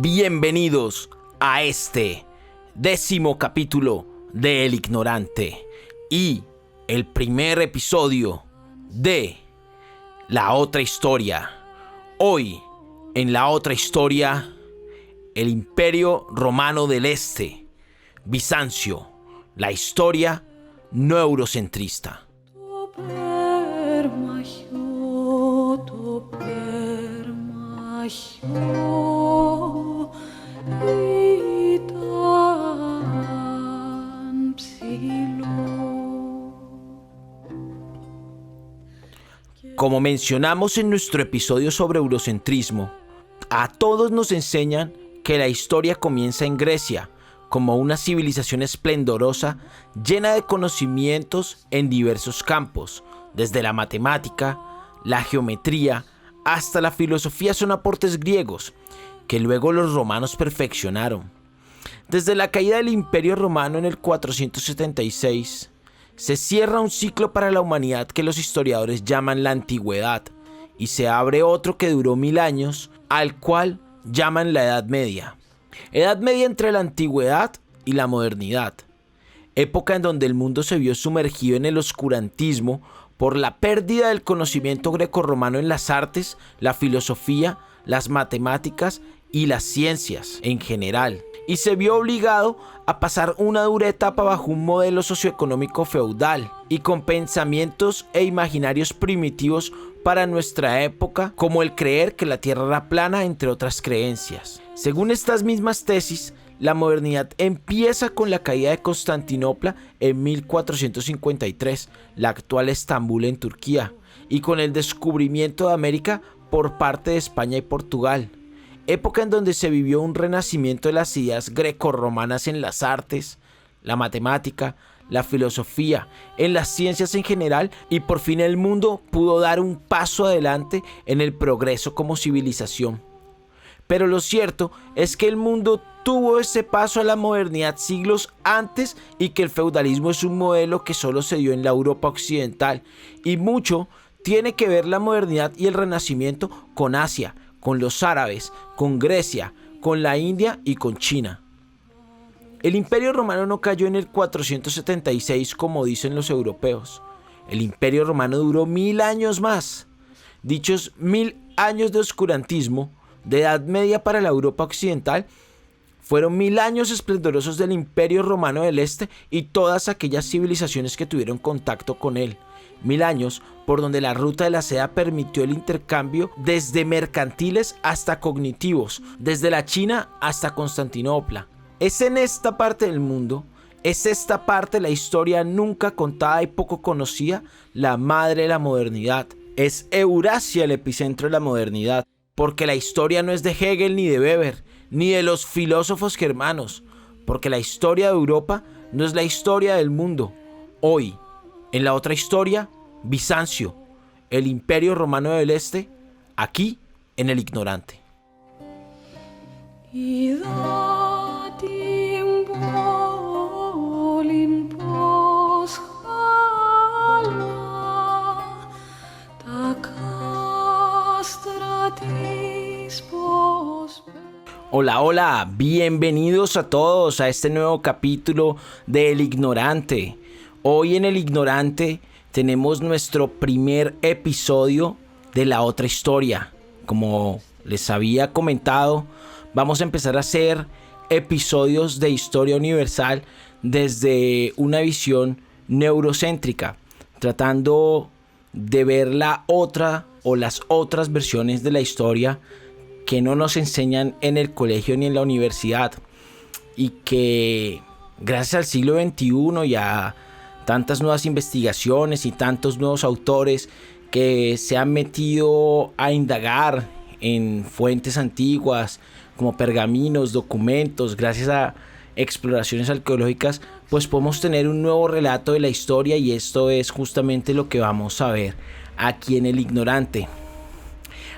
Bienvenidos a este 10º capítulo de El Ignorante y el primer episodio de La Otra Historia. Hoy, en La Otra Historia, el Imperio Romano del Este, Bizancio, la historia no eurocentrista. Como mencionamos en nuestro episodio sobre eurocentrismo, a todos nos enseñan que la historia comienza en Grecia, como una civilización esplendorosa llena de conocimientos en diversos campos, desde la matemática, la geometría, hasta la filosofía son aportes griegos, que luego los romanos perfeccionaron. Desde la caída del Imperio Romano en el 476, se cierra un ciclo para la humanidad que los historiadores llaman la Antigüedad, y se abre otro que duró 1000 años, al cual llaman la Edad Media. Edad Media entre la Antigüedad y la Modernidad, época en donde el mundo se vio sumergido en el oscurantismo por la pérdida del conocimiento grecorromano en las artes, la filosofía, las matemáticas y las ciencias en general, y se vio obligado a pasar una dura etapa bajo un modelo socioeconómico feudal y con pensamientos e imaginarios primitivos para nuestra época, como el creer que la tierra era plana, entre otras creencias. Según estas mismas tesis, la modernidad empieza con la caída de Constantinopla en 1453, la actual Estambul en Turquía, y con el descubrimiento de América por parte de España y Portugal, época en donde se vivió un renacimiento de las ideas grecorromanas en las artes, la matemática, la filosofía, en las ciencias en general, y por fin el mundo pudo dar un paso adelante en el progreso como civilización. Pero lo cierto es que el mundo tuvo ese paso a la modernidad siglos antes y que el feudalismo es un modelo que solo se dio en la Europa occidental, y mucho tiene que ver la modernidad y el renacimiento con Asia, con los árabes, con Grecia, con la India y con China. El Imperio Romano no cayó en el 476 como dicen los europeos. El Imperio Romano duró 1000 años más. Dichos 1000 años de oscurantismo, de Edad Media para la Europa occidental, fueron 1000 años esplendorosos del Imperio Romano del Este y todas aquellas civilizaciones que tuvieron contacto con él. 1000 años por donde la ruta de la seda permitió el intercambio desde mercantiles hasta cognitivos, desde la China hasta Constantinopla. Es en esta parte del mundo, es esta parte de la historia nunca contada y poco conocida, la madre de la modernidad. Es Eurasia el epicentro de la modernidad, porque la historia no es de Hegel ni de Weber, ni de los filósofos germanos, porque la historia de Europa no es la historia del mundo. Hoy, en La Otra Historia, Bizancio, el Imperio Romano del Este, aquí en El Ignorante. Hola, hola, bienvenidos a todos a este nuevo capítulo de El Ignorante. Hoy en El Ignorante tenemos nuestro primer episodio de La Otra Historia. Como les había comentado, vamos a empezar a hacer episodios de historia universal desde una visión neurocéntrica, tratando de ver la otra o las otras versiones de la historia que no nos enseñan en el colegio ni en la universidad, y que gracias al siglo XXI y a tantas nuevas investigaciones y tantos nuevos autores que se han metido a indagar en fuentes antiguas como pergaminos, documentos, gracias a exploraciones arqueológicas, pues podemos tener un nuevo relato de la historia, y esto es justamente lo que vamos a ver aquí en El Ignorante.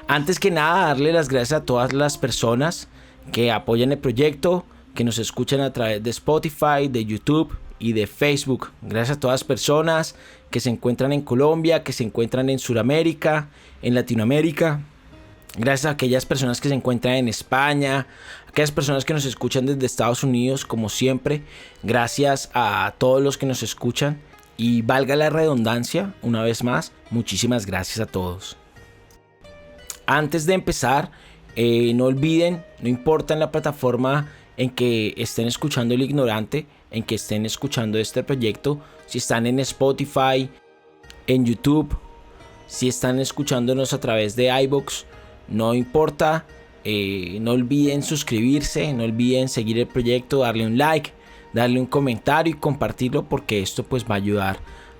Antes que nada, darle las gracias a todas las personas que apoyan el proyecto, que nos escuchan a través de Spotify, de YouTube y de Facebook. Gracias a todas las personas que se encuentran en Colombia, que se encuentran en Sudamérica, en Latinoamérica, Gracias a aquellas personas que se encuentran en España, aquellas personas que nos escuchan desde Estados Unidos, como siempre. Gracias a todos los que nos escuchan. Y valga la redundancia, una vez más, muchísimas gracias a todos. Antes de empezar, no olviden, no importa en la plataforma en que estén escuchando El Ignorante, en que estén escuchando este proyecto, si están en Spotify, en YouTube, si están escuchándonos a través de iVoox, no importa, no olviden suscribirse, no olviden seguir el proyecto, darle un like, darle un comentario y compartirlo, porque esto pues va a ayudar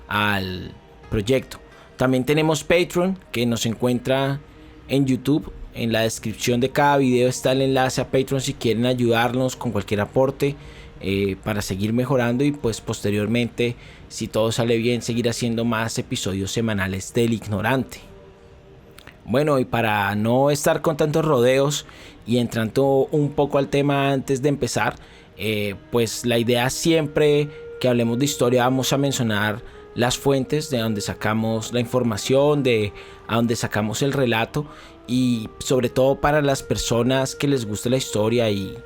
al proyecto. También tenemos Patreon, que nos encuentra en YouTube. En la descripción de cada video está el enlace a Patreon si quieren ayudarnos con cualquier aporte para seguir mejorando, y pues posteriormente, si todo sale bien, seguir haciendo más episodios semanales del Ignorante. Bueno, y para no estar con tantos rodeos y entrando un poco al tema antes de empezar, pues la idea siempre que hablemos de historia vamos a mencionar las fuentes de donde sacamos la información, de a donde sacamos el relato, y sobre todo para las personas que les gusta la historia y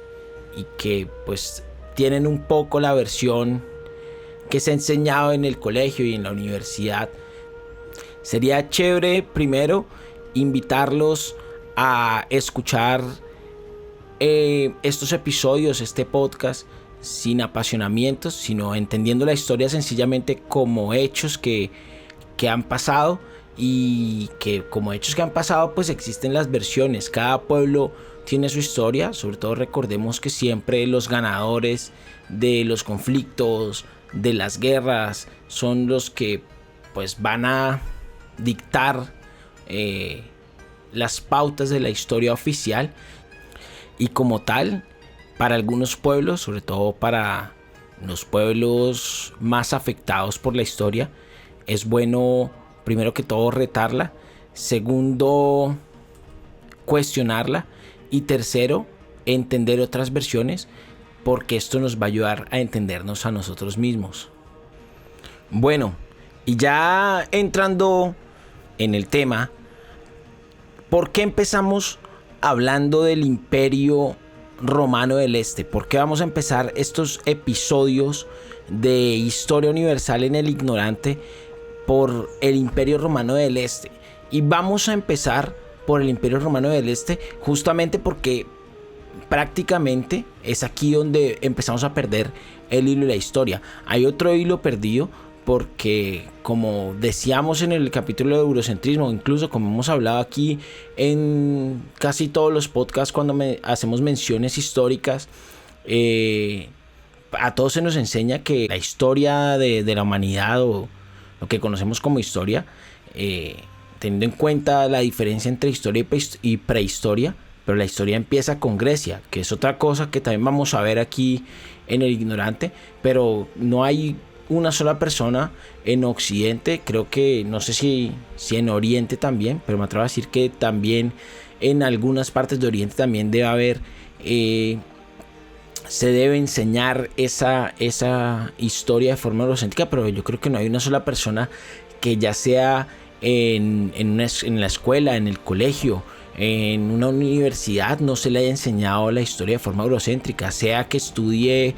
que pues tienen un poco la versión que se ha enseñado en el colegio y en la universidad. Sería chévere primero invitarlos a escuchar estos episodios, este podcast, sin apasionamientos, sino entendiendo la historia sencillamente como hechos que han pasado, y que como hechos que han pasado pues existen las versiones. Cada pueblo tiene su historia. Sobre todo recordemos que siempre los ganadores de los conflictos, de las guerras, son los que pues van a dictar las pautas de la historia oficial. Y como tal, para algunos pueblos, sobre todo para los pueblos más afectados por la historia, es bueno, primero que todo, retarla, segundo, cuestionarla, y tercero, entender otras versiones, porque esto nos va a ayudar a entendernos a nosotros mismos. Bueno, y ya entrando en el tema, ¿por qué empezamos hablando del Imperio Romano del Este? ¿Por qué vamos a empezar estos episodios de Historia Universal en El Ignorante por el Imperio Romano del Este? Y vamos a empezar por el Imperio Romano del Este justamente porque prácticamente es aquí donde empezamos a perder el hilo de la historia. Hay otro hilo perdido porque, como decíamos en el capítulo de eurocentrismo, incluso como hemos hablado aquí en casi todos los podcasts cuando hacemos menciones históricas, a todos se nos enseña que la historia de la humanidad, o lo que conocemos como historia, teniendo en cuenta la diferencia entre historia y prehistoria, pero la historia empieza con Grecia, que es otra cosa que también vamos a ver aquí en El Ignorante. Pero no hay una sola persona en Occidente, creo que, no sé si en Oriente también, pero me atrevo a decir que también en algunas partes de Oriente también debe haber, se debe enseñar esa historia de forma eurocéntrica, pero yo creo que no hay una sola persona que, ya sea en la escuela, en el colegio, en una universidad, no se le haya enseñado la historia de forma eurocéntrica, sea que estudie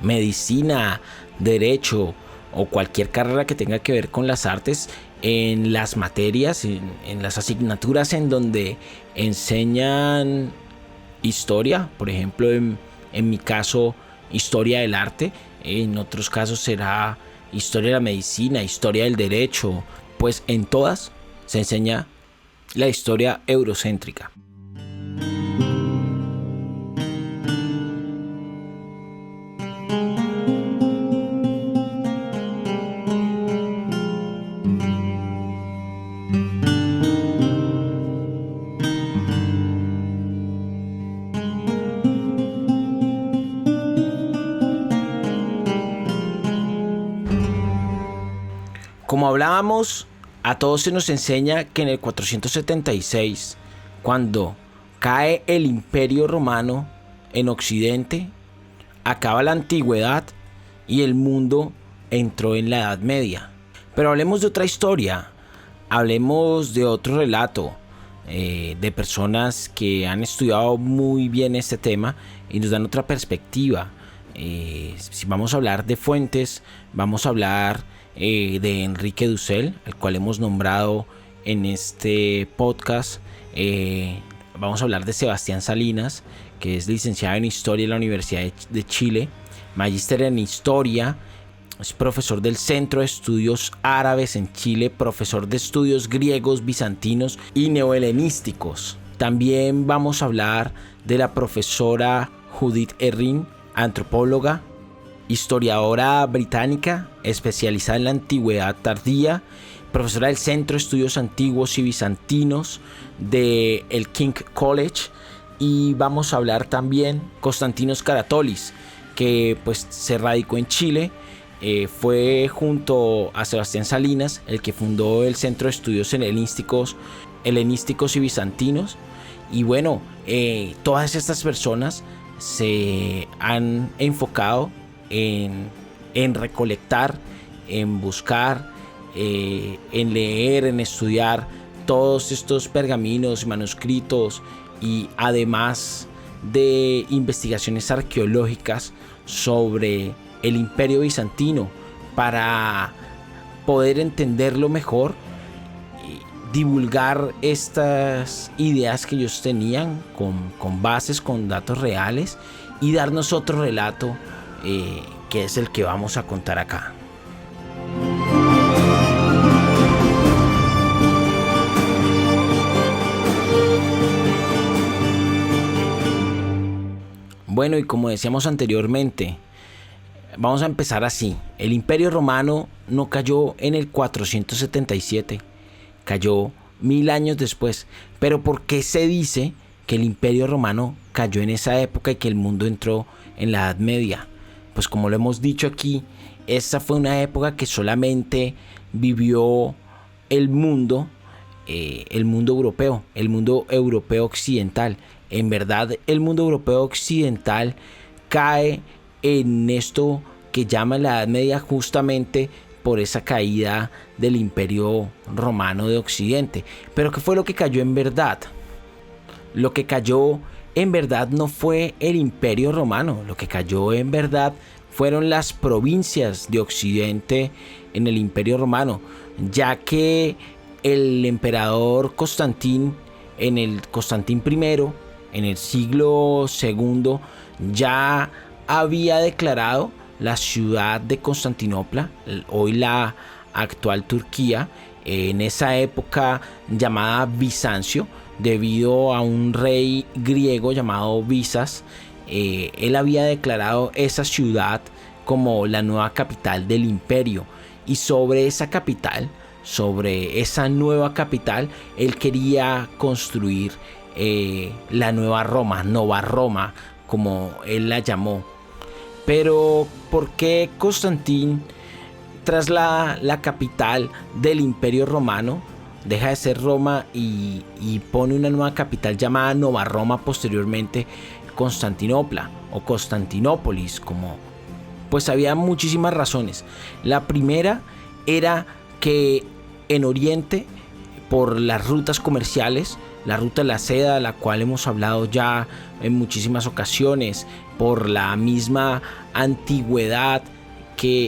medicina, derecho o cualquier carrera que tenga que ver con las artes. En las materias, en las asignaturas en donde enseñan historia, por ejemplo en mi caso historia del arte, en otros casos será historia de la medicina, historia del derecho, pues en todas se enseña la historia eurocéntrica. Como hablábamos, a todos se nos enseña que en el 476, cuando cae el Imperio Romano en Occidente, acaba la antigüedad y el mundo entró en la Edad Media. Pero hablemos de otra historia, hablemos de otro relato, de personas que han estudiado muy bien este tema y nos dan otra perspectiva. Si vamos a hablar de fuentes, vamos a hablar de Enrique Dussel, al cual hemos nombrado en este podcast. Vamos a hablar de Sebastián Salinas, que es licenciado en Historia en la Universidad de Chile, magíster en Historia, es profesor del Centro de Estudios Árabes en Chile, profesor de estudios griegos, bizantinos y neohelenísticos. También vamos a hablar de la profesora Judith Herrin, antropóloga, historiadora británica, especializada en la antigüedad tardía, profesora del Centro de Estudios Antiguos y Bizantinos del King College. Y vamos a hablar también de Konstantinos Karatolis, que pues se radicó en Chile. Fue junto a Sebastián Salinas el que fundó el Centro de Estudios Helenísticos y Bizantinos. Y bueno, todas estas personas se han enfocado en recolectar, en buscar, en leer, en estudiar todos estos pergaminos y manuscritos, y además de investigaciones arqueológicas sobre el Imperio Bizantino, para poder entenderlo mejor, divulgar estas ideas que ellos tenían con bases, con datos reales, y darnos otro relato que es el que vamos a contar acá. Bueno, y como decíamos anteriormente, vamos a empezar así. El Imperio Romano no cayó en el 477, cayó 1000 años después. Pero ¿por qué se dice que el Imperio Romano cayó en esa época y que el mundo entró en la Edad Media? Pues como lo hemos dicho aquí, esa fue una época que solamente vivió el mundo europeo, el mundo europeo occidental. En verdad, el mundo europeo occidental cae en esto que llama la Edad Media justamente por esa caída del Imperio Romano de Occidente. Pero ¿qué fue lo que cayó en verdad? Lo que cayó en verdad no fue el Imperio Romano. Lo que cayó en verdad fueron las provincias de Occidente en el Imperio Romano, ya que el emperador Constantín I, en el siglo II, ya había declarado la ciudad de Constantinopla, hoy la actual Turquía, en esa época llamada Bizancio, debido a un rey griego llamado Visas. Él había declarado esa ciudad como la nueva capital del imperio, y sobre esa capital, sobre esa nueva capital, él quería construir la nueva Roma, Nova Roma, como él la llamó. Pero ¿por qué Constantín traslada la capital del Imperio Romano, deja de ser Roma y pone una nueva capital llamada Nova Roma, posteriormente Constantinopla o Constantinópolis? Pues había muchísimas razones. La primera era que en Oriente, por las rutas comerciales, la ruta de la seda, de la cual hemos hablado ya en muchísimas ocasiones, por la misma antigüedad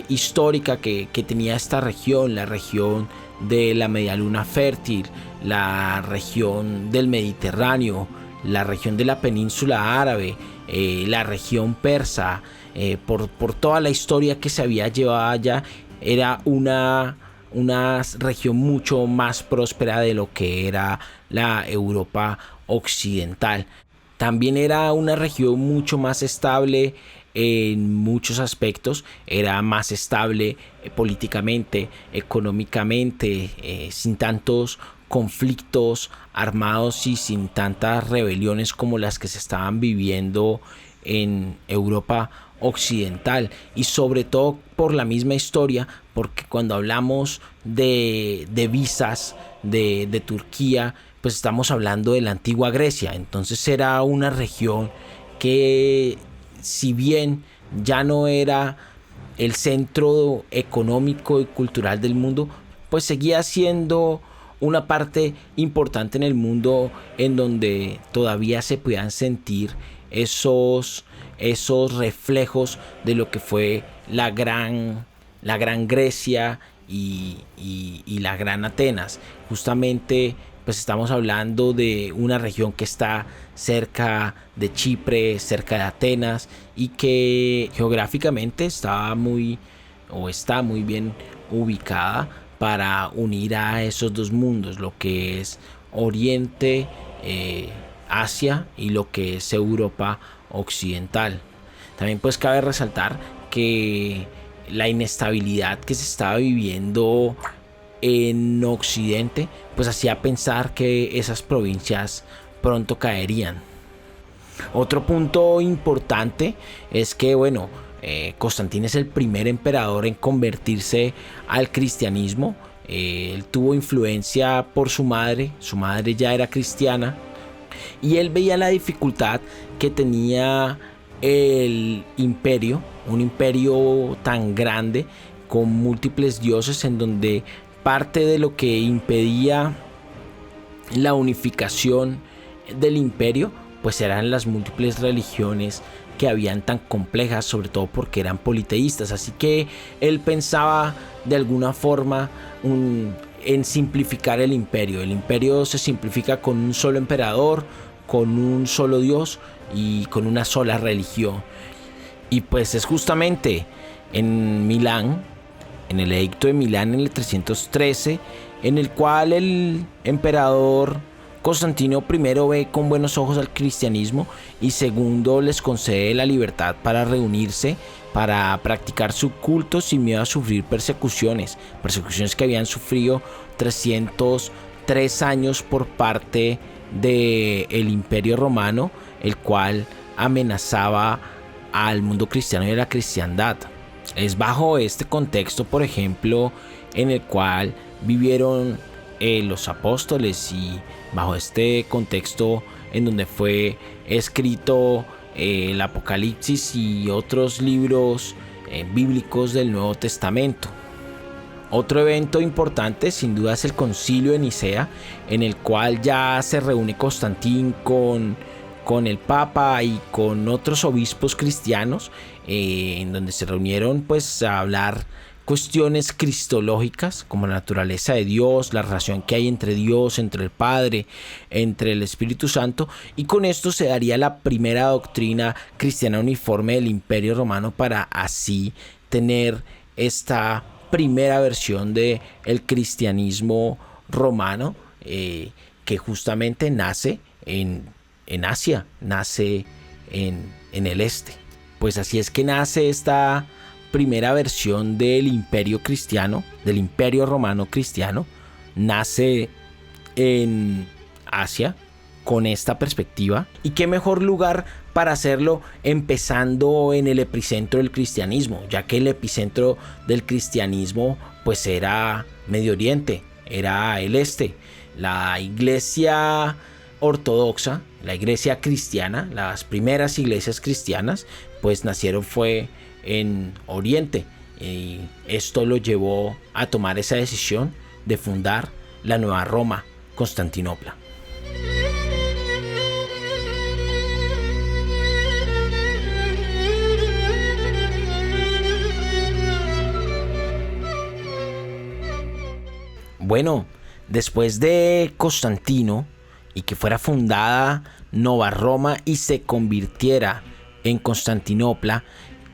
histórica que tenía esta región, la región de la Medialuna Fértil, la región del Mediterráneo, la región de la península árabe, la región persa, por toda la historia que se había llevado allá, era una región mucho más próspera de lo que era la Europa occidental. También era una región mucho más estable en muchos aspectos, era más estable políticamente, económicamente, sin tantos conflictos armados y sin tantas rebeliones como las que se estaban viviendo en Europa occidental, y sobre todo por la misma historia, porque cuando hablamos de Visas, de Turquía, pues estamos hablando de la antigua Grecia. Entonces era una región que, si bien ya no era el centro económico y cultural del mundo, pues seguía siendo una parte importante en el mundo en donde todavía se puedan sentir esos reflejos de lo que fue la gran Grecia y la gran Atenas. Justamente pues estamos hablando de una región que está cerca de Chipre, cerca de Atenas, y que geográficamente está muy bien ubicada para unir a esos dos mundos, lo que es Oriente, Asia, y lo que es Europa occidental. También pues cabe resaltar que la inestabilidad que se estaba viviendo en Occidente pues hacía pensar que esas provincias pronto caerían. Otro punto importante es que Constantino es el primer emperador en convertirse al cristianismo. Él tuvo influencia por su madre ya era cristiana, y él veía la dificultad que tenía el imperio, un imperio tan grande con múltiples dioses, en donde parte de lo que impedía la unificación del imperio pues eran las múltiples religiones que habían tan complejas, sobre todo porque eran politeístas. Así que él pensaba de alguna forma en simplificar el imperio. El imperio se simplifica con un solo emperador, con un solo dios y con una sola religión. Y pues es justamente en Milán, en el edicto de Milán en el 313, en el cual el emperador Constantino primero ve con buenos ojos al cristianismo y segundo les concede la libertad para reunirse, para practicar su culto sin miedo a sufrir persecuciones que habían sufrido 303 años por parte del Imperio Romano, el cual amenazaba al mundo cristiano y a la cristiandad. Es bajo este contexto, por ejemplo, en el cual vivieron los apóstoles, y bajo este contexto en donde fue escrito el Apocalipsis y otros libros bíblicos del Nuevo Testamento. Otro evento importante sin duda es el Concilio de Nicea, en el cual ya se reúne Constantino con el Papa y con otros obispos cristianos, en donde se reunieron pues a hablar cuestiones cristológicas como la naturaleza de Dios, la relación que hay entre Dios, entre el Padre, entre el Espíritu Santo, y con esto se daría la primera doctrina cristiana uniforme del Imperio Romano, para así tener esta primera versión de el cristianismo romano, que justamente nace en Asia, nace en el este. Pues así es que nace esta primera versión del imperio cristiano, del imperio romano cristiano, nace en Asia con esta perspectiva. Y qué mejor lugar para hacerlo empezando en el epicentro del cristianismo, ya que el epicentro del cristianismo pues era Medio Oriente, era el este. La iglesia ortodoxa, la iglesia cristiana, las primeras iglesias cristianas pues nacieron fue en Oriente, y esto lo llevó a tomar esa decisión de fundar la nueva Roma, Constantinopla. Bueno, después de Constantino y que fuera fundada Nova Roma y se convirtiera en Constantinopla,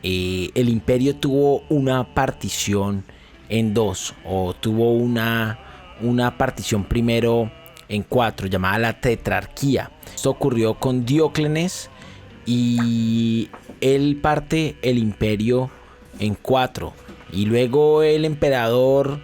el imperio tuvo una partición en dos, o tuvo una partición primero en cuatro, llamada la tetrarquía. Esto ocurrió con Dióclenes y él parte el imperio en cuatro, y luego el emperador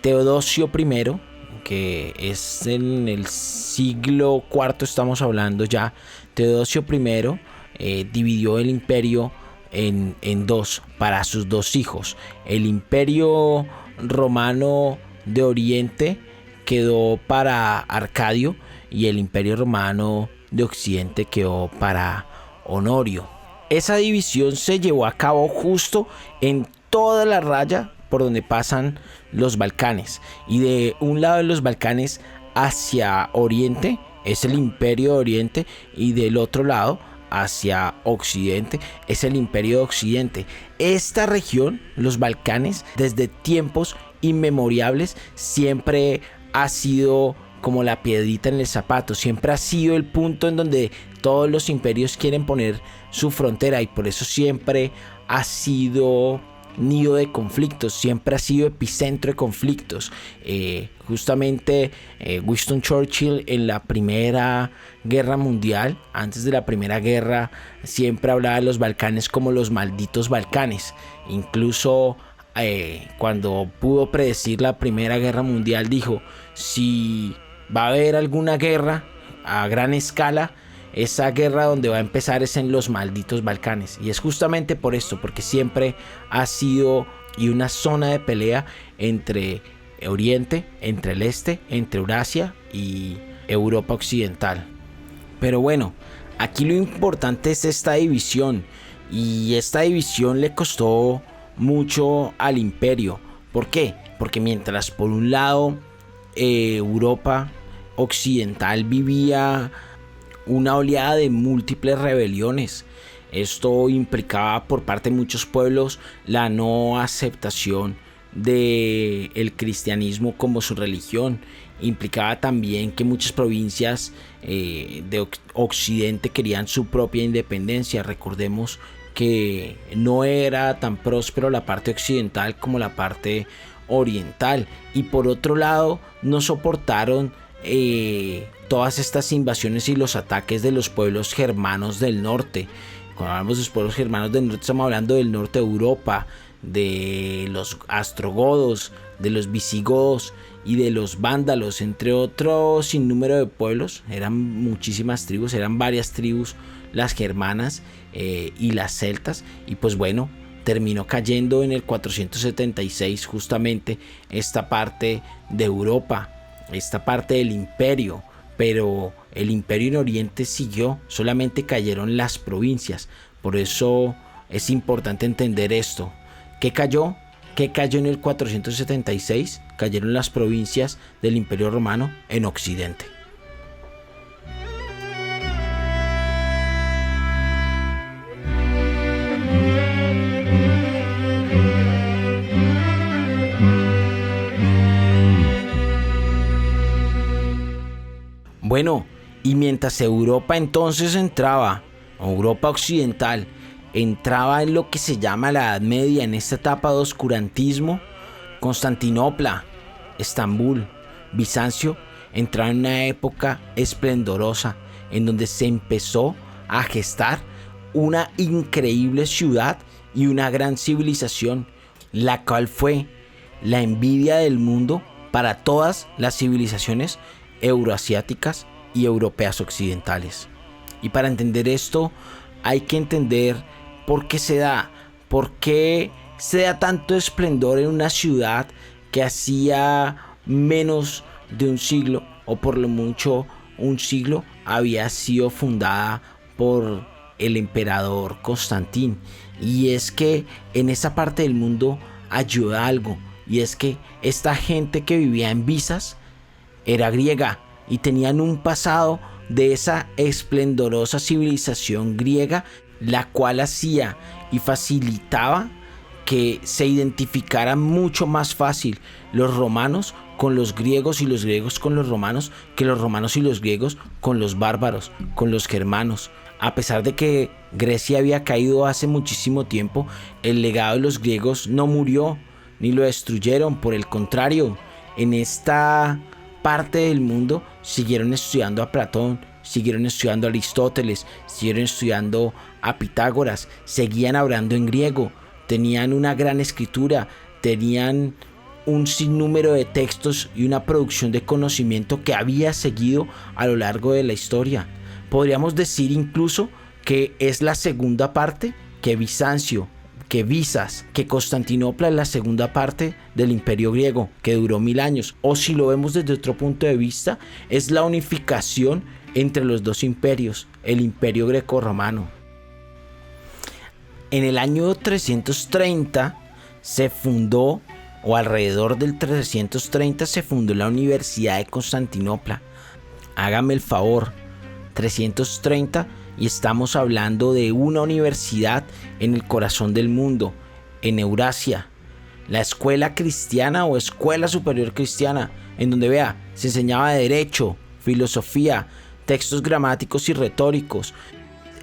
Teodosio I, que es en el siglo IV estamos hablando ya, Teodosio I dividió el imperio en dos para sus dos hijos. El imperio romano de Oriente quedó para Arcadio y el imperio romano de Occidente quedó para Honorio. Esa división se llevó a cabo justo en toda la raya por donde pasan los Balcanes. Y de un lado de los Balcanes hacia Oriente es el Imperio de Oriente, y del otro lado hacia Occidente es el Imperio de Occidente. Esta región, los Balcanes, desde tiempos inmemorables siempre ha sido como la piedrita en el zapato, siempre ha sido el punto en donde todos los imperios quieren poner su frontera, y por eso siempre ha sido nido de conflictos, siempre ha sido epicentro de conflictos. Justamente Winston Churchill en la Primera Guerra Mundial, antes de la Primera Guerra, siempre hablaba de los Balcanes como los malditos Balcanes. Incluso cuando pudo predecir la Primera Guerra Mundial, dijo: si va a haber alguna guerra a gran escala, esa guerra donde va a empezar es en los malditos Balcanes. Y es justamente por esto, porque siempre ha sido una zona de pelea entre Oriente, entre el Este, entre Eurasia y Europa Occidental. Pero bueno, aquí lo importante es esta división, y esta división le costó mucho al imperio. ¿Por qué? Porque mientras por un lado Europa Occidental vivía una oleada de múltiples rebeliones, esto implicaba por parte de muchos pueblos la no aceptación del cristianismo como su religión. Implicaba también que muchas provincias de Occidente querían su propia independencia. Recordemos que no era tan próspero la parte occidental como la parte oriental, y por otro lado no soportaron todas estas invasiones y los ataques de los pueblos germanos del norte. Cuando hablamos de los pueblos germanos del norte, estamos hablando del norte de Europa, de los astrogodos, de los visigodos y de los vándalos, entre otros sinnúmero de pueblos. Eran muchísimas tribus, eran varias tribus las germanas y las celtas. Y pues bueno, terminó cayendo en el 476 justamente esta parte de Europa, esta parte del imperio. Pero el imperio en Oriente siguió, solamente cayeron las provincias. Por eso es importante entender esto. ¿Qué cayó? ¿Qué cayó en el 476? Cayeron las provincias del Imperio Romano en Occidente. Bueno, y mientras Europa entonces entraba, Europa Occidental, entraba en lo que se llama la Edad Media, en esta etapa de oscurantismo, Constantinopla, Estambul, Bizancio entraron en una época esplendorosa en donde se empezó a gestar una increíble ciudad y una gran civilización, la cual fue la envidia del mundo para todas las civilizaciones euroasiáticas y europeas occidentales. Y para entender esto hay que entender por qué se da tanto esplendor en una ciudad que hacía menos de un siglo, o por lo mucho un siglo, había sido fundada por el emperador Constantín. Y es que en esa parte del mundo ayuda algo, y es que esta gente que vivía en Bizas era griega y tenían un pasado de esa esplendorosa civilización griega, la cual hacía y facilitaba que se identificaran mucho más fácil los romanos con los griegos y los griegos con los romanos, que los romanos y los griegos con los bárbaros, con los germanos. A pesar de que Grecia había caído hace muchísimo tiempo, el legado de los griegos no murió ni lo destruyeron. Por el contrario, en esta parte del mundo siguieron estudiando a Platón, siguieron estudiando a Aristóteles, siguieron estudiando a Pitágoras, seguían hablando en griego, tenían una gran escritura, tenían un sinnúmero de textos y una producción de conocimiento que había seguido a lo largo de la historia. Podríamos decir incluso que es la segunda parte, que Bizancio, que Bizas, que Constantinopla es la segunda parte del imperio griego, que duró 1000 años. O si lo vemos desde otro punto de vista, es la unificación entre los dos imperios, el imperio greco-romano. En el año 330 se fundó o alrededor del 330 se fundó la Universidad de Constantinopla. Hágame el favor, 330 y estamos hablando de una universidad en el corazón del mundo, en Eurasia. La escuela cristiana o escuela superior cristiana, en donde se enseñaba derecho, filosofía, textos gramáticos y retóricos.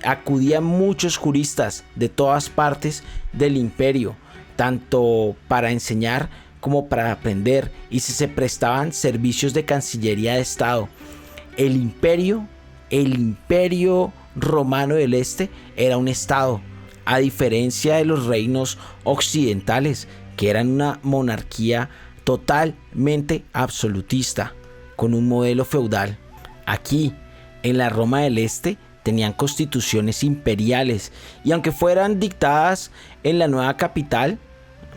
Acudían muchos juristas de todas partes del imperio, tanto para enseñar como para aprender, y se prestaban servicios de cancillería de Estado. El imperio romano del Este era un estado, a diferencia de los reinos occidentales, que eran una monarquía totalmente absolutista, con un modelo feudal. Aquí, en la Roma del Este, tenían constituciones imperiales, y aunque fueran dictadas en la nueva capital,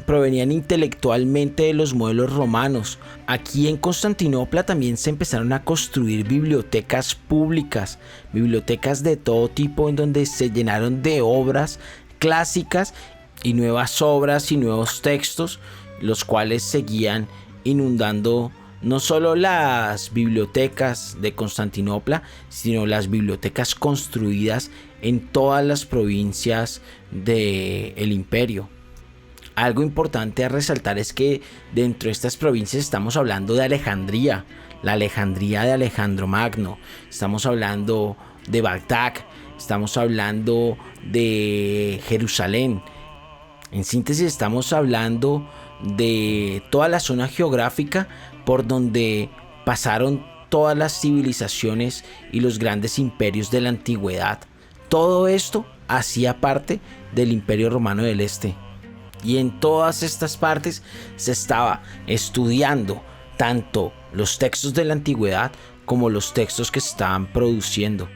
provenían intelectualmente de los modelos romanos. Aquí en Constantinopla también se empezaron a construir bibliotecas públicas, bibliotecas de todo tipo, en donde se llenaron de obras clásicas y nuevas obras y nuevos textos, los cuales seguían inundando no solo las bibliotecas de Constantinopla, sino las bibliotecas construidas en todas las provincias del imperio. Algo importante a resaltar es que dentro de estas provincias estamos hablando de Alejandría, la Alejandría de Alejandro Magno, estamos hablando de Bagdad, estamos hablando de Jerusalén. En síntesis, estamos hablando de toda la zona geográfica por donde pasaron todas las civilizaciones y los grandes imperios de la antigüedad. Todo esto hacía parte del Imperio Romano del Este. Y en todas estas partes se estaba estudiando tanto los textos de la antigüedad como los textos que se estaban produciendo.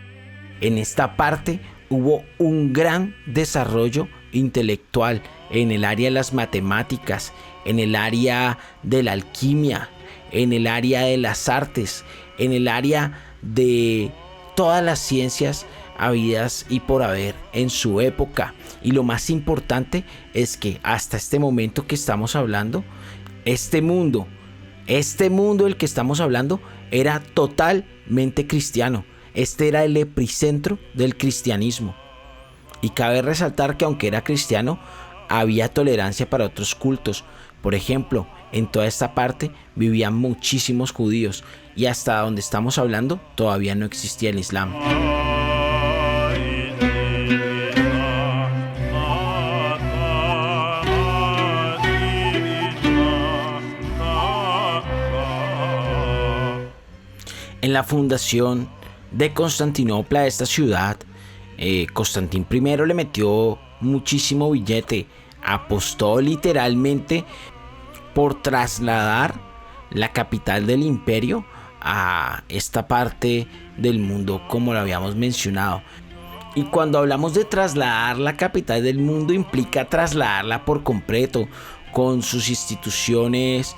En esta parte hubo un gran desarrollo intelectual en el área de las matemáticas, en el área de la alquimia, en el área de las artes, en el área de todas las ciencias habidas y por haber en su época. Y lo más importante es que hasta este momento que estamos hablando, este mundo del que estamos hablando era totalmente cristiano. Este era el epicentro del cristianismo. Y cabe resaltar que aunque era cristiano, había tolerancia para otros cultos. Por ejemplo, en toda esta parte vivían muchísimos judíos, y hasta donde estamos hablando todavía no existía el Islam. En la fundación de Constantinopla, esta ciudad, Constantín I le metió muchísimo billete, apostó literalmente por trasladar la capital del imperio a esta parte del mundo, como lo habíamos mencionado. Y cuando hablamos de trasladar la capital del mundo, implica trasladarla por completo, con sus instituciones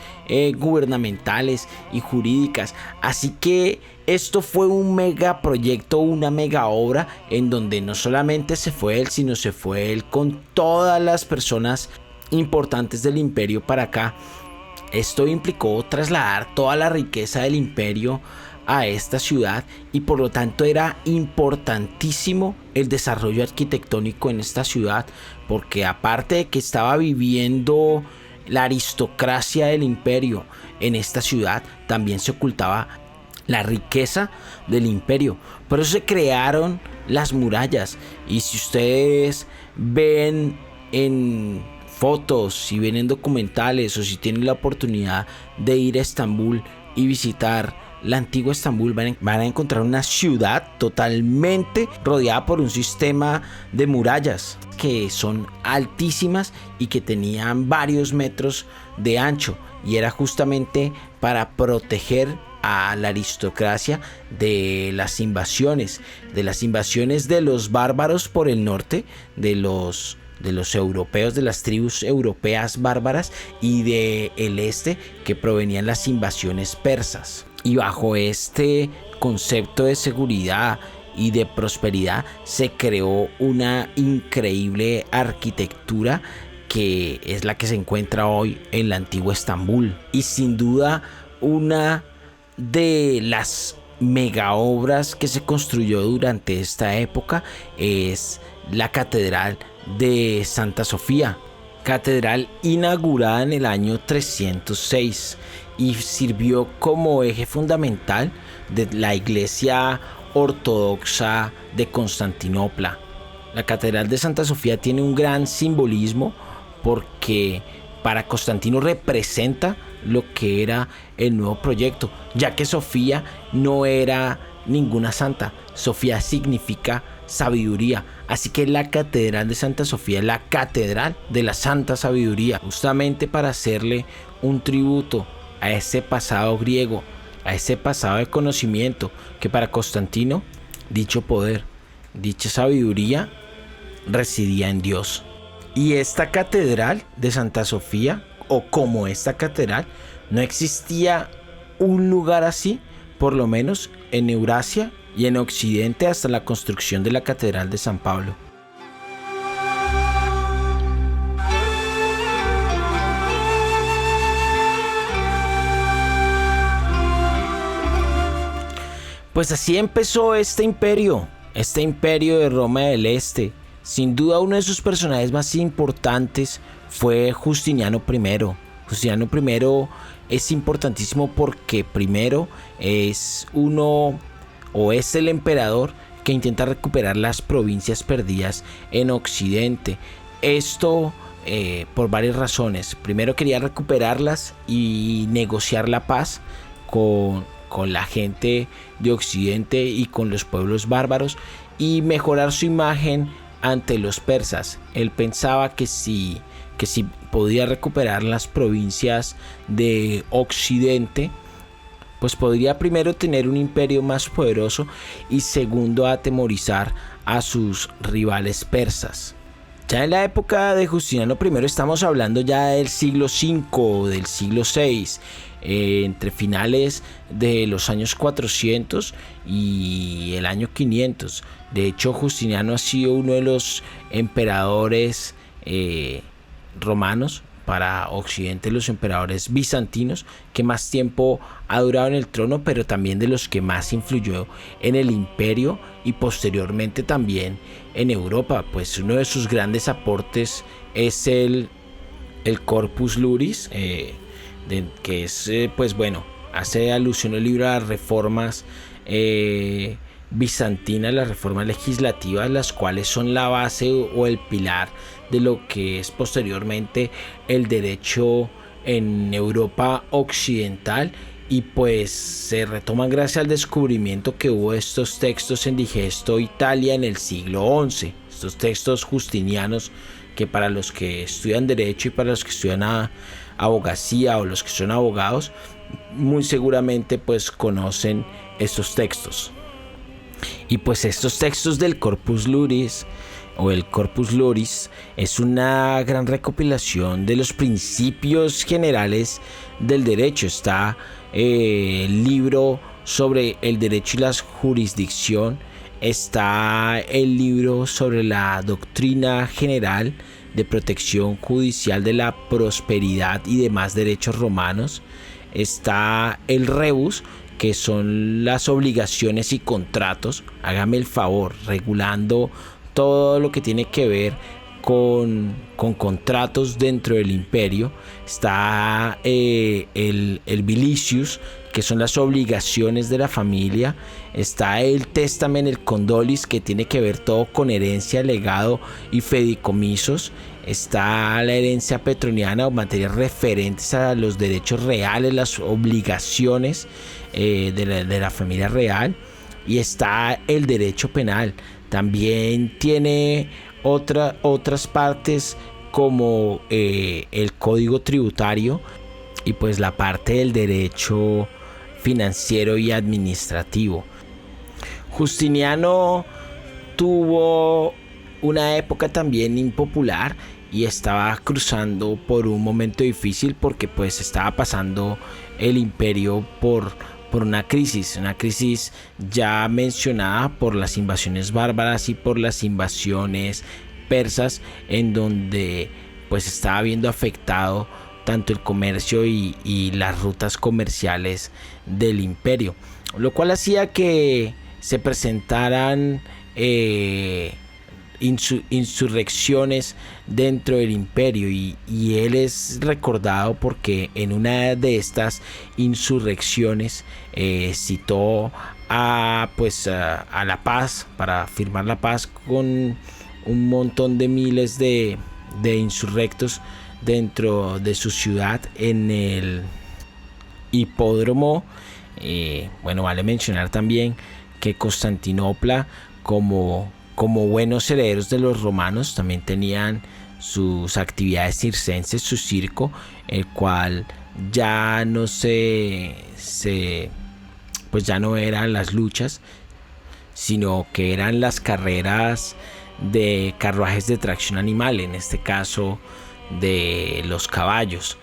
gubernamentales y jurídicas. Así que esto fue un megaproyecto, una mega obra, en donde no solamente se fue él, sino se fue él con todas las personas importantes del imperio para acá. Esto implicó trasladar toda la riqueza del imperio a esta ciudad, y por lo tanto era importantísimo el desarrollo arquitectónico en esta ciudad, porque aparte de que estaba viviendo la aristocracia del imperio en esta ciudad, también se ocultaba la riqueza del imperio. Por eso se crearon las murallas, y si ustedes ven en fotos, si ven en documentales, o si tienen la oportunidad de ir a Estambul y visitar la antigua Estambul, van a encontrar una ciudad totalmente rodeada por un sistema de murallas que son altísimas y que tenían varios metros de ancho, y era justamente para proteger a la aristocracia de las invasiones de los bárbaros por el norte, de los europeos, de las tribus europeas bárbaras, y del este, que provenían las invasiones persas. Y bajo este concepto de seguridad y de prosperidad se creó una increíble arquitectura que es la que se encuentra hoy en la antigua Estambul. Y sin duda una de las mega obras que se construyó durante esta época es la Catedral de Santa Sofía, catedral inaugurada en el año 306 y sirvió como eje fundamental de la Iglesia Ortodoxa de Constantinopla. La Catedral de Santa Sofía tiene un gran simbolismo porque para Constantino representa lo que era el nuevo proyecto, ya que Sofía no era ninguna santa. Sofía significa sabiduría, así que la Catedral de Santa Sofía es la catedral de la santa sabiduría, justamente para hacerle un tributo a ese pasado griego, a ese pasado de conocimiento, que para Constantino dicho poder, dicha sabiduría residía en Dios. Y esta catedral de Santa Sofía, o como esta catedral, no existía un lugar así, por lo menos en Eurasia y en Occidente, hasta la construcción de la Catedral de San Pablo. Pues así empezó este imperio de Roma del Este. Sin duda uno de sus personajes más importantes fue Justiniano I. Justiniano I es importantísimo porque primero es el emperador que intenta recuperar las provincias perdidas en Occidente. Esto por varias razones. Primero quería recuperarlas y negociar la paz con la gente de Occidente y con los pueblos bárbaros y mejorar su imagen ante los persas. Él pensaba que si podía recuperar las provincias de Occidente, pues podría primero tener un imperio más poderoso y segundo atemorizar a sus rivales persas. Ya en la época de Justiniano I estamos hablando ya del siglo V, del siglo VI, entre finales de los años 400 y el año 500. De hecho, Justiniano ha sido uno de los emperadores romanos, para Occidente los emperadores bizantinos, que más tiempo ha durado en el trono, pero también de los que más influyó en el imperio y posteriormente también en Europa. Pues uno de sus grandes aportes es el Corpus Juris, que es, hace alusión al libro de las reformas bizantinas, las reformas legislativas, las cuales son la base o el pilar de lo que es posteriormente el derecho en Europa occidental, y pues se retoman gracias al descubrimiento que hubo de estos textos en Digesto, Italia, en el siglo XI. Estos textos justinianos que para los que estudian derecho y para los que estudian abogacía o los que son abogados, muy seguramente pues conocen estos textos. Y pues estos textos del Corpus Juris o el Corpus Juris es una gran recopilación de los principios generales del derecho. Está el libro sobre el derecho y la jurisdicción, está el libro sobre la doctrina general de protección judicial de la prosperidad y demás derechos romanos, está el Rebus, que son las obligaciones y contratos, hágame el favor, regulando todo lo que tiene que ver con contratos dentro del imperio. Está el Vilicius, que son las obligaciones de la familia. Está el Testament, el Condolis, que tiene que ver todo con herencia, legado y fideicomisos. Está la herencia petroniana o materias referentes a los derechos reales, las obligaciones de la familia real. Y está el derecho penal. También tiene otras partes como el código tributario y pues la parte del derecho financiero y administrativo. Justiniano tuvo una época también impopular y estaba cruzando por un momento difícil porque pues estaba pasando el imperio por una crisis ya mencionada por las invasiones bárbaras y por las invasiones persas, en donde pues estaba viendo afectado tanto el comercio y las rutas comerciales del imperio, lo cual hacía que se presentaran insurrecciones dentro del imperio, y él es recordado porque en una de estas insurrecciones citó a la paz, para firmar la paz con un montón de miles de insurrectos dentro de su ciudad en el hipódromo. Vale mencionar también que Constantinopla, como buenos herederos de los romanos, también tenían sus actividades circenses, su circo, el cual ya no pues ya no eran las luchas, sino que eran las carreras de carruajes de tracción animal, en este caso de los caballos.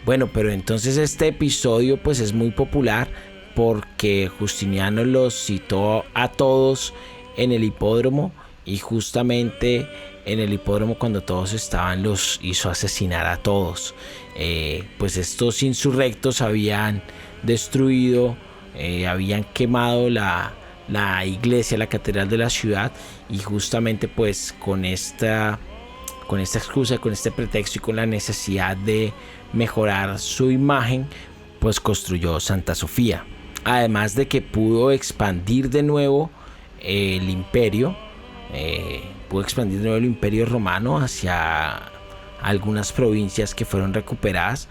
Pero entonces este episodio pues es muy popular porque Justiniano los citó a todos en el hipódromo, y justamente en el hipódromo, cuando todos estaban, los hizo asesinar a todos. Pues estos insurrectos habían destruido, habían quemado la iglesia, la catedral de la ciudad, y justamente pues con esta excusa, con este pretexto y con la necesidad de mejorar su imagen, pues construyó Santa Sofía. Además de que pudo expandir de nuevo el imperio, romano hacia algunas provincias que fueron recuperadas,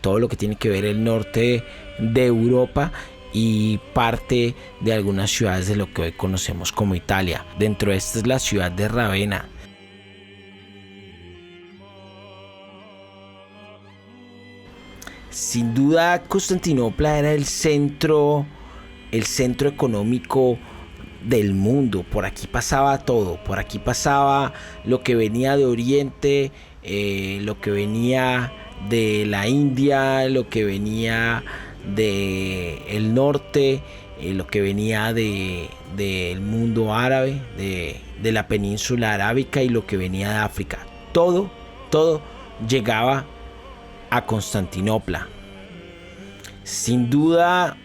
todo lo que tiene que ver el norte de Europa y parte de algunas ciudades de lo que hoy conocemos como Italia. Dentro de esta es la ciudad de Ravenna. Sin duda, Constantinopla era el centro económico del mundo. Por aquí pasaba todo, por aquí pasaba lo que venía de Oriente, lo que venía de la India, lo que venía del norte, lo que venía del mundo árabe, de la península arábica, y lo que venía de África. Todo llegaba a Constantinopla. Sin duda,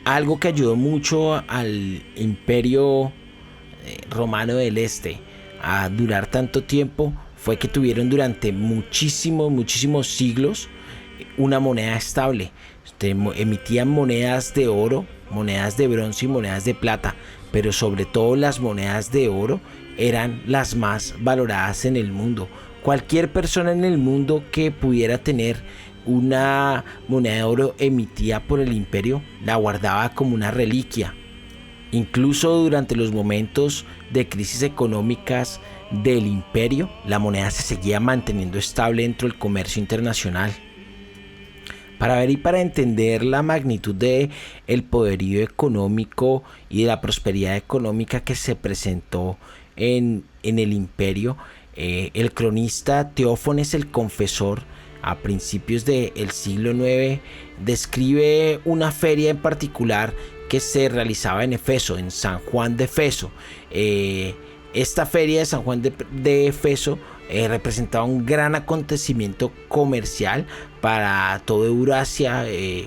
algo que ayudó mucho al imperio romano del este a durar tanto tiempo fue que tuvieron durante muchísimos siglos una moneda estable. Emitían monedas de oro, monedas de bronce y monedas de plata, pero sobre todo las monedas de oro eran las más valoradas en el mundo. Cualquier persona en el mundo que pudiera tener una moneda de oro emitida por el imperio la guardaba como una reliquia. Incluso durante los momentos de crisis económicas del imperio, la moneda se seguía manteniendo estable dentro del comercio internacional. Para ver y para entender la magnitud de el poderío económico y de la prosperidad económica que se presentó en el imperio, el cronista Teófanes el Confesor, a principios del siglo IX, describe una feria en particular que se realizaba en Éfeso, en San Juan de Éfeso. Esta feria de San Juan de Éfeso representaba un gran acontecimiento comercial para toda Eurasia,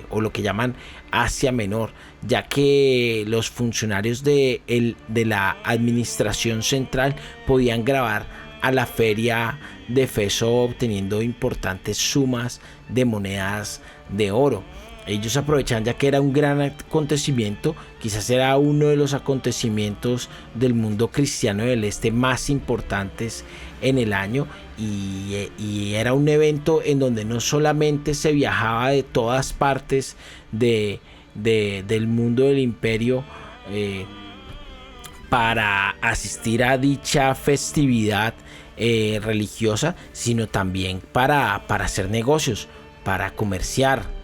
o lo que llaman Asia Menor, ya que los funcionarios de la administración central podían grabar a la feria de Éfeso obteniendo importantes sumas de monedas de oro. Ellos aprovechaban, ya que era un gran acontecimiento, quizás era uno de los acontecimientos del mundo cristiano del este más importantes en el año, y era un evento en donde no solamente se viajaba de todas partes del mundo del imperio para asistir a dicha festividad religiosa, sino también para hacer negocios, para comerciar.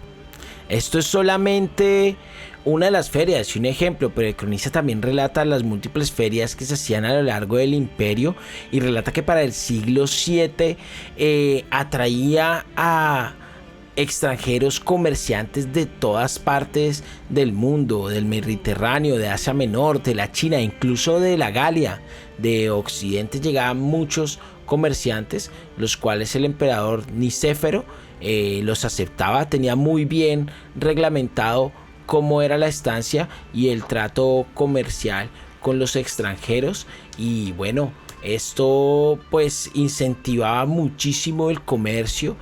Esto es solamente una de las ferias y un ejemplo, pero el cronista también relata las múltiples ferias que se hacían a lo largo del imperio, y relata que para el siglo VII atraía a extranjeros comerciantes de todas partes del mundo, del Mediterráneo, de Asia Menor, de la China, incluso de la Galia, de Occidente llegaban muchos comerciantes, los cuales el emperador Nicéfero los aceptaba, tenía muy bien reglamentado cómo era la estancia y el trato comercial con los extranjeros. Y bueno, esto pues incentivaba muchísimo el comercio,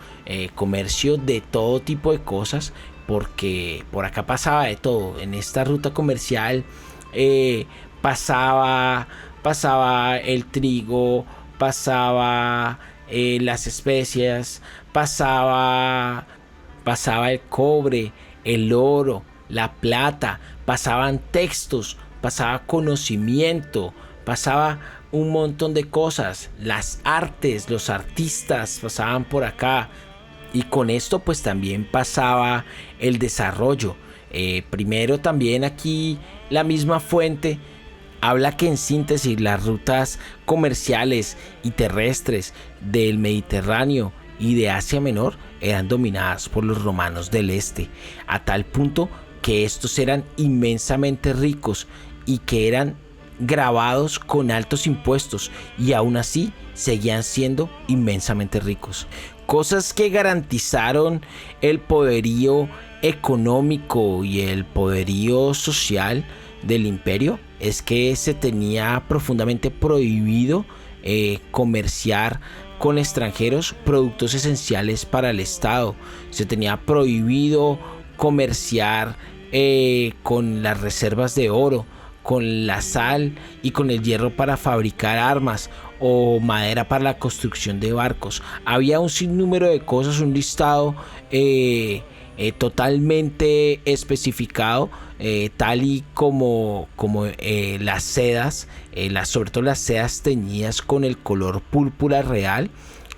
comercio de todo tipo de cosas, porque por acá pasaba de todo. En esta ruta comercial pasaba el trigo, pasaba las especias, pasaba el cobre, el oro, la plata, pasaban textos, pasaba conocimiento, pasaba un montón de cosas, las artes, los artistas pasaban por acá, y con esto pues también pasaba el desarrollo. Primero también aquí la misma fuente habla que en síntesis las rutas comerciales y terrestres del Mediterráneo y de Asia Menor eran dominadas por los romanos del este, a tal punto que estos eran inmensamente ricos y que eran grabados con altos impuestos, y aún así seguían siendo inmensamente ricos. Cosas que garantizaron el poderío económico y el poderío social del imperio es que se tenía profundamente prohibido comerciar con extranjeros productos esenciales para el Estado. Se tenía prohibido comerciar con las reservas de oro, con la sal y con el hierro para fabricar armas o madera para la construcción de barcos. Había un sinnúmero de cosas, un listado totalmente especificado, tal y como las sedas, sobre todo las sedas teñidas con el color púrpura real,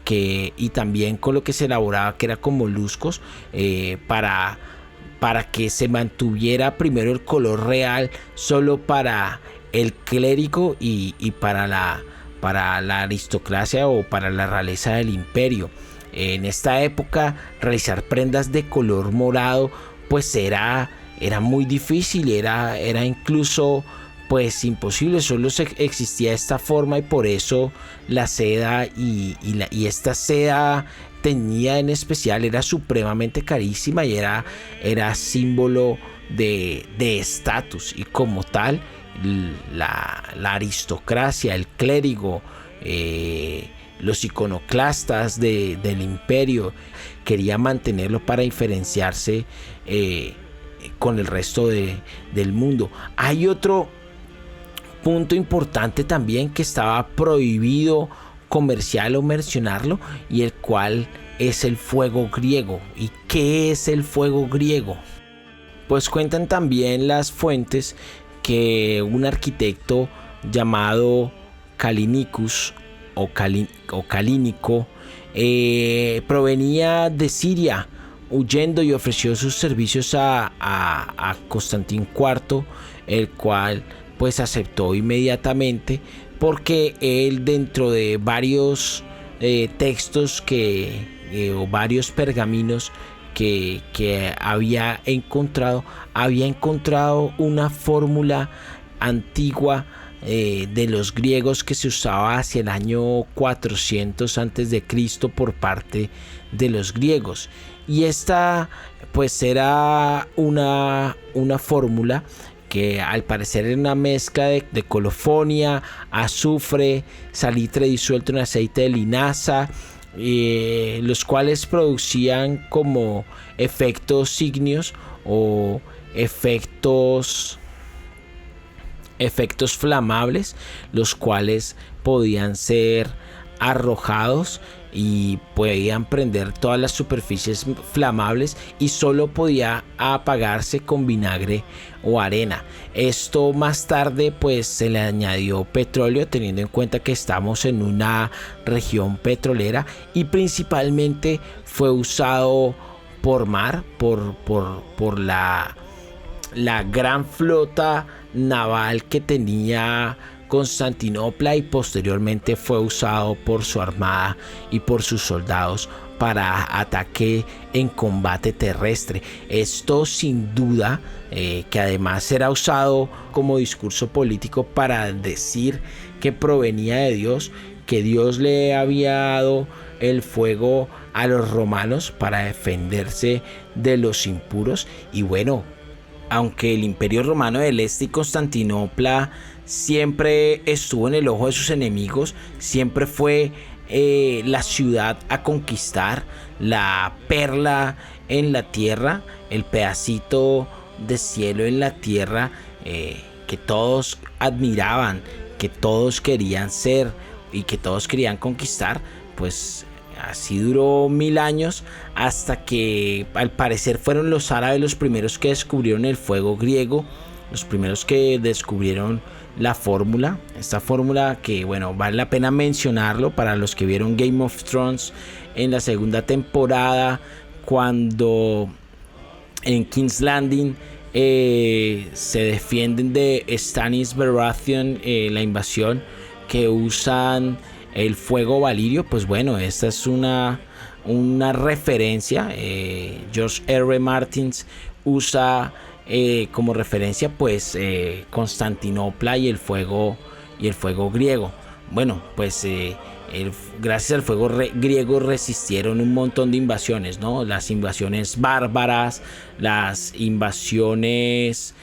y también con lo que se elaboraba, que era con moluscos, para que se mantuviera primero el color real solo para el clérigo y para la aristocracia o para la realeza del imperio. En esta época realizar prendas de color morado pues era muy difícil, era incluso pues imposible. Solo existía esta forma, y por eso la seda y esta seda teñida en especial era supremamente carísima y era símbolo de estatus, y como tal la aristocracia, el clérigo, los iconoclastas del imperio querían mantenerlo para diferenciarse con el resto del mundo. Hay otro punto importante también que estaba prohibido comercial o mencionarlo, y el cual es el fuego griego. ¿Y qué es el fuego griego? Pues cuentan también las fuentes que un arquitecto llamado Calínicus o Calínico provenía de Siria, huyendo, y ofreció sus servicios a Constantín IV, el cual pues aceptó inmediatamente, porque él, dentro de varios textos o varios pergaminos que había encontrado una fórmula antigua de los griegos que se usaba hacia el año 400 a.C. por parte de los griegos. Y esta pues era una fórmula que al parecer era una mezcla de colofonia, azufre, salitre disuelto en aceite de linaza, los cuales producían como efectos ígneos o efectos flamables, los cuales podían ser arrojados y podían prender todas las superficies flamables, y solo podía apagarse con vinagre o arena. Esto más tarde pues se le añadió petróleo, teniendo en cuenta que estamos en una región petrolera, y principalmente fue usado por mar, por la gran flota naval que tenía Constantinopla, y posteriormente fue usado por su armada y por sus soldados para ataque en combate terrestre. Esto sin duda que además era usado como discurso político para decir que provenía de Dios, que Dios le había dado el fuego a los romanos para defenderse de los impuros. Y bueno, aunque el Imperio Romano del Este y Constantinopla siempre estuvo en el ojo de sus enemigos, siempre fue la ciudad a conquistar, la perla en la tierra, el pedacito de cielo en la tierra que todos admiraban, que todos querían ser y que todos querían conquistar. Pues así duró 1000 años, hasta que al parecer fueron los árabes los primeros que descubrieron el fuego griego, los primeros que descubrieron la fórmula. Esta fórmula que, bueno, vale la pena mencionarlo para los que vieron Game of Thrones en la segunda temporada, cuando en King's Landing se defienden de Stannis Baratheon, la invasión, que usan el fuego valirio. Pues bueno, esta es una referencia. George R. Martin usa como referencia pues Constantinopla y el fuego griego. Bueno, pues gracias al fuego griego resistieron un montón de invasiones, ¿no? Las invasiones bárbaras, las invasiones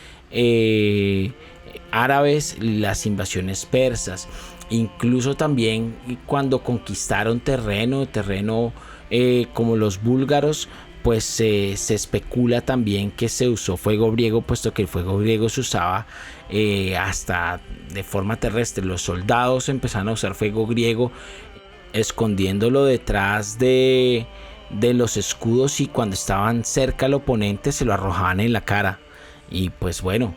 árabes, las invasiones persas. Incluso también cuando conquistaron terreno como los búlgaros, pues se especula también que se usó fuego griego, puesto que el fuego griego se usaba hasta de forma terrestre. Los soldados empezaron a usar fuego griego escondiéndolo detrás de los escudos, y cuando estaban cerca al oponente se lo arrojaban en la cara. Y pues bueno,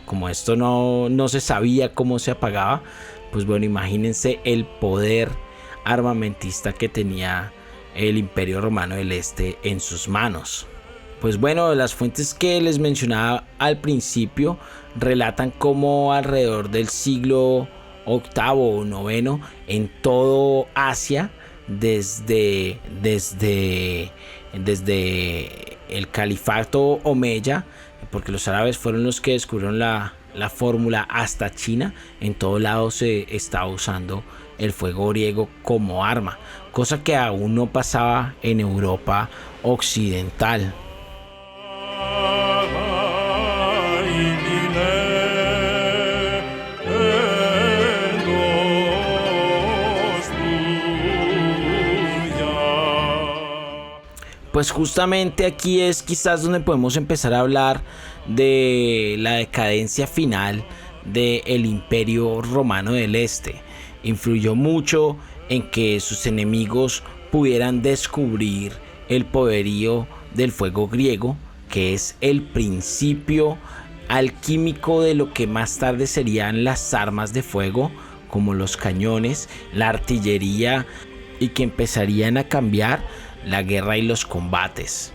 como esto no se sabía cómo se apagaba, pues bueno, imagínense el poder armamentista que tenía el Imperio Romano del Este en sus manos. Pues bueno, las fuentes que les mencionaba al principio relatan cómo alrededor del siglo VIII o IX, en todo Asia, desde el califato omeya, porque los árabes fueron los que descubrieron la fórmula, hasta China, en todo lado se estaba usando el fuego griego como arma, cosa que aún no pasaba en Europa occidental. Pues justamente aquí es quizás donde podemos empezar a hablar de la decadencia final del Imperio Romano del Este. Influyó mucho en que sus enemigos pudieran descubrir el poderío del fuego griego, que es el principio alquímico de lo que más tarde serían las armas de fuego, como los cañones, la artillería, y que empezarían a cambiar la guerra y los combates.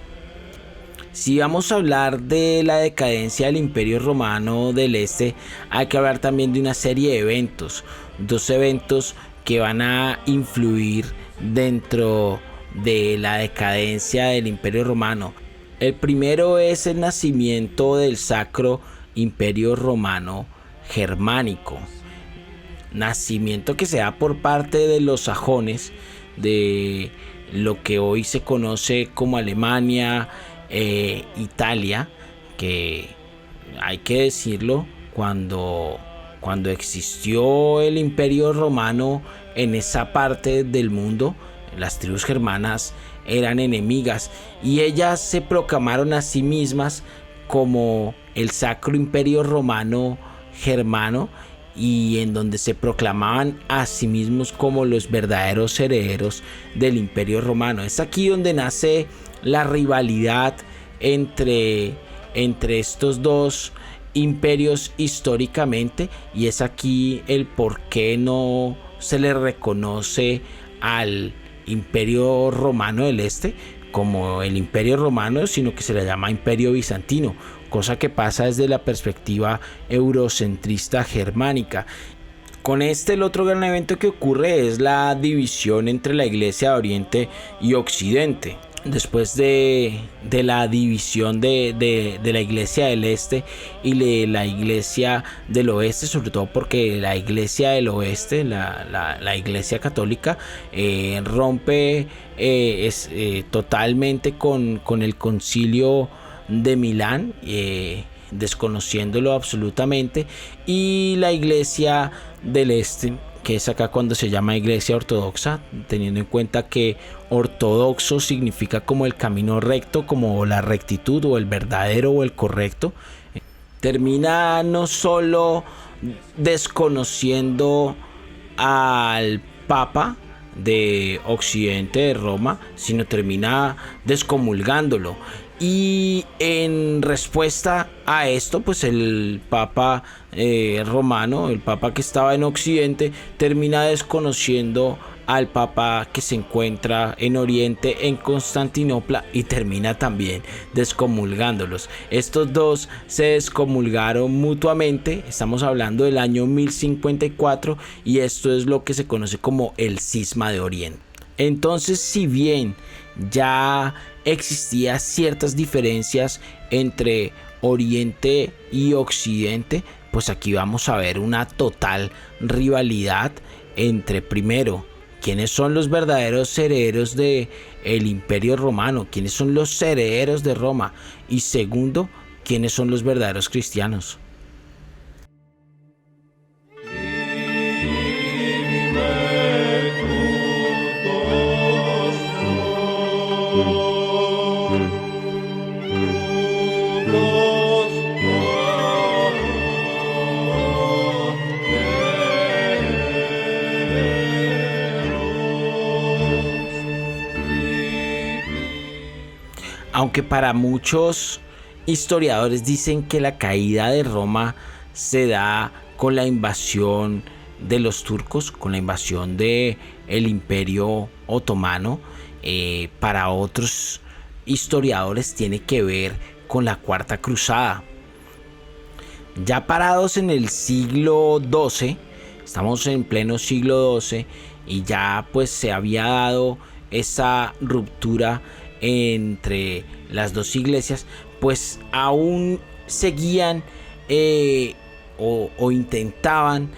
Si vamos a hablar de la decadencia del Imperio Romano del Este, hay que hablar también de una serie de eventos, dos eventos que van a influir dentro de la decadencia del Imperio Romano. El primero es el nacimiento del Sacro Imperio Romano Germánico, nacimiento que se da por parte de los sajones, de lo que hoy se conoce como Alemania, Italia, que hay que decirlo, cuando existió el Imperio Romano en esa parte del mundo, las tribus germanas eran enemigas y ellas se proclamaron a sí mismas como el Sacro Imperio Romano Germano, y en donde se proclamaban a sí mismos como los verdaderos herederos del Imperio Romano. Es aquí donde nace la rivalidad entre estos dos imperios históricamente, y es aquí el por qué no se le reconoce al Imperio Romano del Este como el Imperio Romano, sino que se le llama Imperio Bizantino, cosa que pasa desde la perspectiva eurocentrista germánica. Con el otro gran evento que ocurre es la división entre la Iglesia de Oriente y Occidente. Después de la división de la Iglesia del Este y de la Iglesia del Oeste, sobre todo porque la Iglesia del Oeste, la Iglesia Católica, rompe totalmente con el Concilio de Milán, desconociéndolo absolutamente, y la Iglesia del Este, que es acá cuando se llama Iglesia Ortodoxa, teniendo en cuenta que ortodoxo significa como el camino recto, como la rectitud o el verdadero o el correcto, termina no solo desconociendo al Papa de Occidente, de Roma, sino termina descomulgándolo. Y en respuesta a esto, pues el Papa romano, el Papa que estaba en Occidente, termina desconociendo al Papa que se encuentra en Oriente, en Constantinopla, y termina también descomulgándolos. Estos dos se descomulgaron mutuamente. Estamos hablando del año 1054 y esto es lo que se conoce como el Cisma de Oriente. Entonces, si bien ya existían ciertas diferencias entre Oriente y Occidente, pues aquí vamos a ver una total rivalidad entre, primero, quiénes son los verdaderos herederos del Imperio Romano, quiénes son los herederos de Roma, y segundo, quiénes son los verdaderos cristianos. Aunque para muchos historiadores dicen que la caída de Roma se da con la invasión de los turcos, con la invasión del Imperio Otomano, para otros historiadores tiene que ver con la Cuarta Cruzada. Ya parados en el siglo XII, estamos en pleno siglo XII, y ya pues se había dado esa ruptura entre las dos iglesias, pues aún seguían o intentaban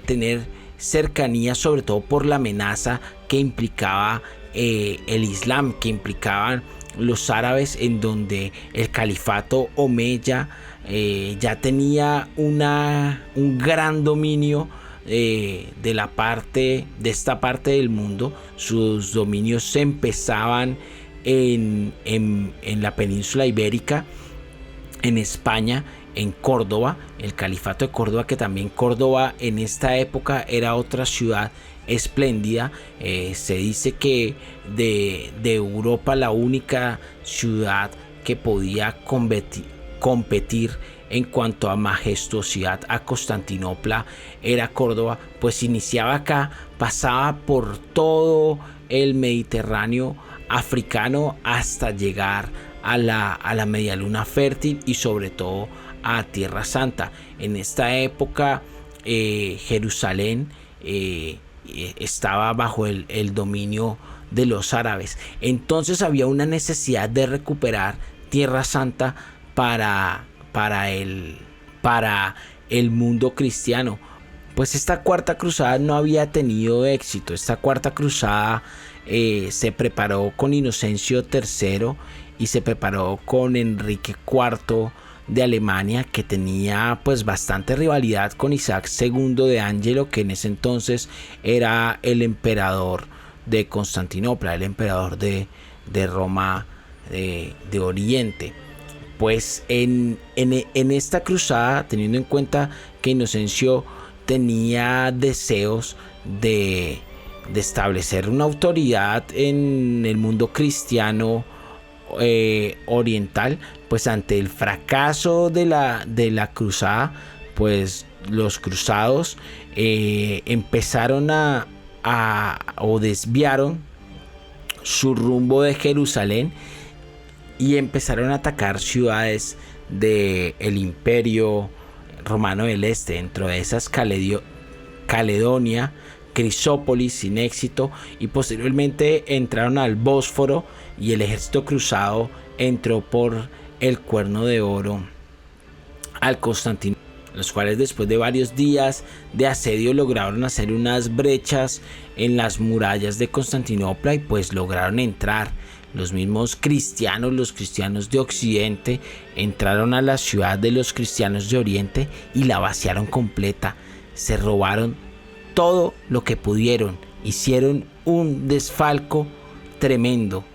tener cercanía, sobre todo por la amenaza que implicaba el Islam, que implicaban los árabes, en donde el califato omeya ya tenía un gran dominio de esta parte del mundo. Sus dominios se empezaban en la península ibérica, en España, en Córdoba, el califato de Córdoba, que también Córdoba en esta época era otra ciudad espléndida. Se dice que de Europa la única ciudad que podía competir en cuanto a majestuosidad a Constantinopla era Córdoba, pues iniciaba acá, pasaba por todo el Mediterráneo africano hasta llegar a la media luna fértil y sobre todo a Tierra Santa. En esta época Jerusalén estaba bajo el dominio de los árabes, entonces había una necesidad de recuperar Tierra Santa para el mundo cristiano. Pues esta Cuarta Cruzada no había tenido éxito. Esta Cuarta Cruzada se preparó con Inocencio III y se preparó con Enrique IV de Alemania, que tenía pues bastante rivalidad con Isaac II de Angelo, que en ese entonces era el emperador de Constantinopla, el emperador de Roma de Oriente. Pues en esta cruzada, teniendo en cuenta que Inocencio tenía deseos de establecer una autoridad en el mundo cristiano oriental, pues ante el fracaso de la cruzada, pues los cruzados empezaron o desviaron su rumbo de Jerusalén y empezaron a atacar ciudades del Imperio Romano del Este. Dentro de esas, Caledonia, Crisópolis sin éxito, y posteriormente entraron al Bósforo y el ejército cruzado entró por el Cuerno de Oro al Constantinopla, los cuales después de varios días de asedio lograron hacer unas brechas en las murallas de Constantinopla y pues lograron entrar. Los mismos cristianos, los cristianos de Occidente, entraron a la ciudad de los cristianos de Oriente y la vaciaron completa. Se robaron todo lo que pudieron, hicieron un desfalco tremendo,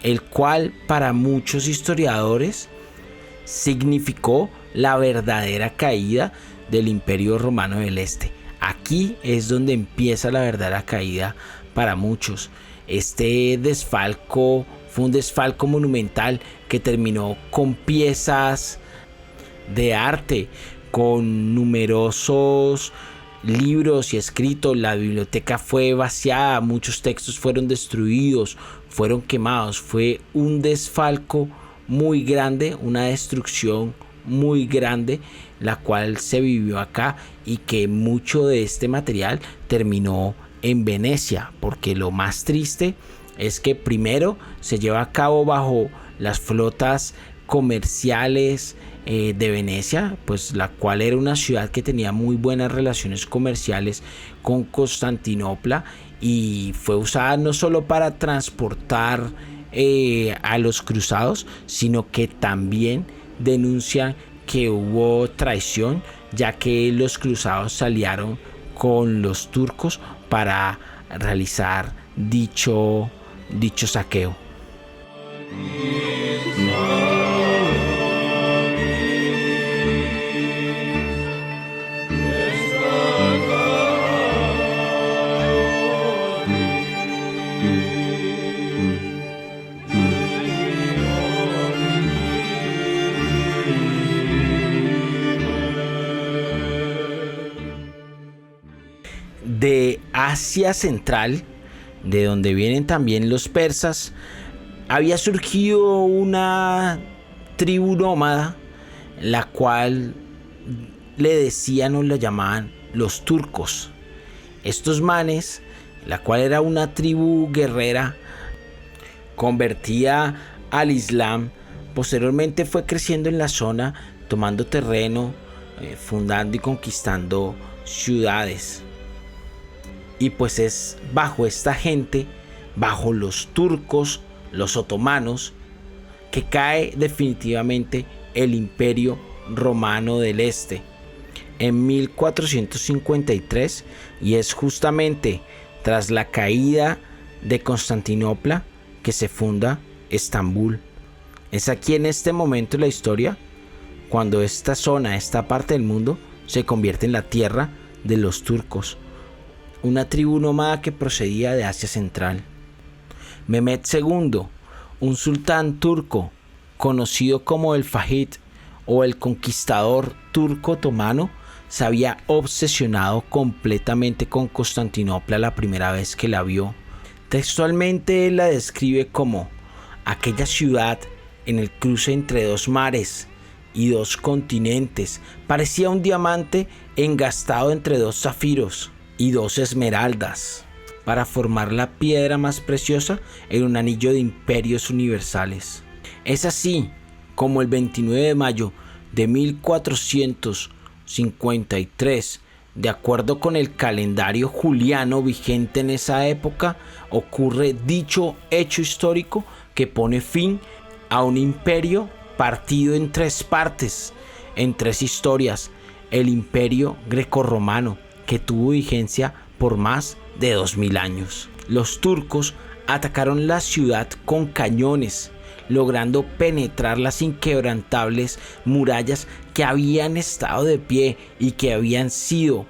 el cual para muchos historiadores significó la verdadera caída del Imperio Romano del Este. Aquí es donde empieza la verdadera caída para muchos. Este desfalco fue un desfalco monumental que terminó con piezas de arte, con numerosos libros y escritos. La biblioteca fue vaciada, muchos textos fueron destruidos, fueron quemados. Fue un desfalco muy grande, una destrucción muy grande, la cual se vivió acá, y que mucho de este material terminó en Venecia, porque lo más triste es que primero se lleva a cabo bajo las flotas comerciales de Venecia, pues la cual era una ciudad que tenía muy buenas relaciones comerciales con Constantinopla, y fue usada no solo para transportar a los cruzados, sino que también denuncian que hubo traición, ya que los cruzados se aliaron con los turcos para realizar dicho saqueo. De Asia Central, de donde vienen también los persas, había surgido una tribu nómada, la cual le decían o le llamaban los turcos. Estos manes, la cual era una tribu guerrera convertida al Islam, posteriormente fue creciendo en la zona, tomando terreno, fundando y conquistando ciudades. Y pues es bajo esta gente, bajo los turcos, los otomanos, que cae definitivamente el Imperio Romano del Este en 1453, y es justamente tras la caída de Constantinopla que se funda Estambul. Es aquí en este momento de la historia cuando esta zona, esta parte del mundo, se convierte en la tierra de los turcos, una tribu nómada que procedía de Asia Central. Mehmed II, un sultán turco conocido como el Fahid o el conquistador turco otomano, se había obsesionado completamente con Constantinopla la primera vez que la vio. Textualmente él la describe como aquella ciudad en el cruce entre dos mares y dos continentes. Parecía un diamante engastado entre dos zafiros y dos esmeraldas para formar la piedra más preciosa en un anillo de imperios universales. Es así como el 29 de mayo de 1453, de acuerdo con el calendario juliano vigente en esa época, ocurre dicho hecho histórico que pone fin a un imperio partido en tres partes, en tres historias: el imperio grecorromano, que tuvo vigencia por más de 2000 años. Los turcos atacaron la ciudad con cañones, logrando penetrar las inquebrantables murallas que habían estado de pie y que habían sido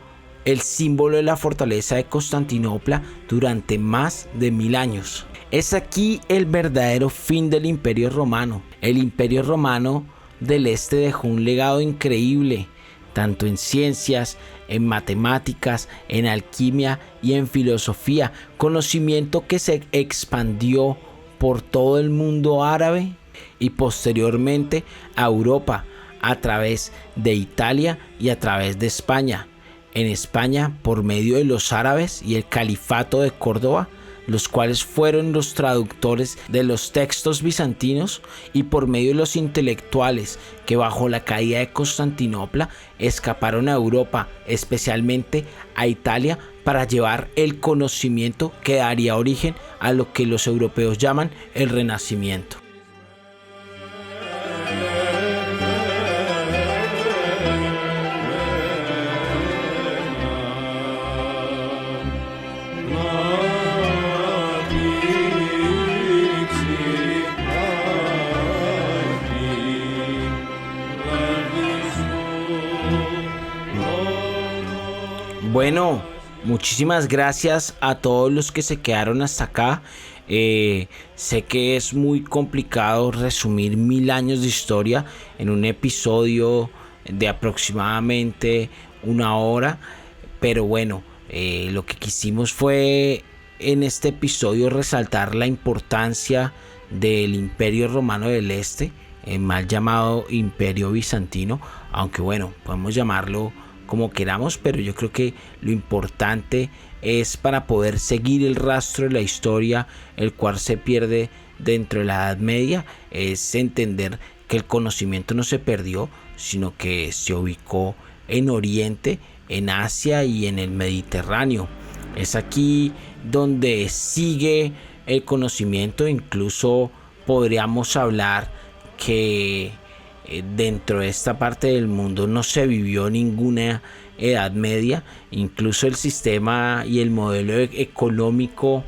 el símbolo de la fortaleza de Constantinopla durante más de 1000 años. Es aquí el verdadero fin del Imperio Romano. El Imperio Romano del Este dejó un legado increíble, tanto en ciencias, en matemáticas, en alquimia y en filosofía, conocimiento que se expandió por todo el mundo árabe y posteriormente a Europa a través de Italia y a través de España. en España por medio de los árabes y el califato de Córdoba, los cuales fueron los traductores de los textos bizantinos, y por medio de los intelectuales que bajo la caída de Constantinopla escaparon a Europa, especialmente a Italia, para llevar el conocimiento que daría origen a lo que los europeos llaman el Renacimiento. Bueno, muchísimas gracias a todos los que se quedaron hasta acá. Sé que es muy complicado resumir 1000 años de historia en un episodio de aproximadamente 1 hora, pero bueno, lo que quisimos fue en este episodio resaltar la importancia del Imperio Romano del Este, mal llamado Imperio Bizantino, aunque bueno, podemos llamarlo como queramos, pero yo creo que lo importante es, para poder seguir el rastro de la historia, el cual se pierde dentro de la Edad Media, es entender que el conocimiento no se perdió, sino que se ubicó en Oriente, en Asia y en el Mediterráneo. Es aquí donde sigue el conocimiento. Incluso podríamos hablar que dentro de esta parte del mundo no se vivió ninguna Edad Media. Incluso el sistema y el modelo económico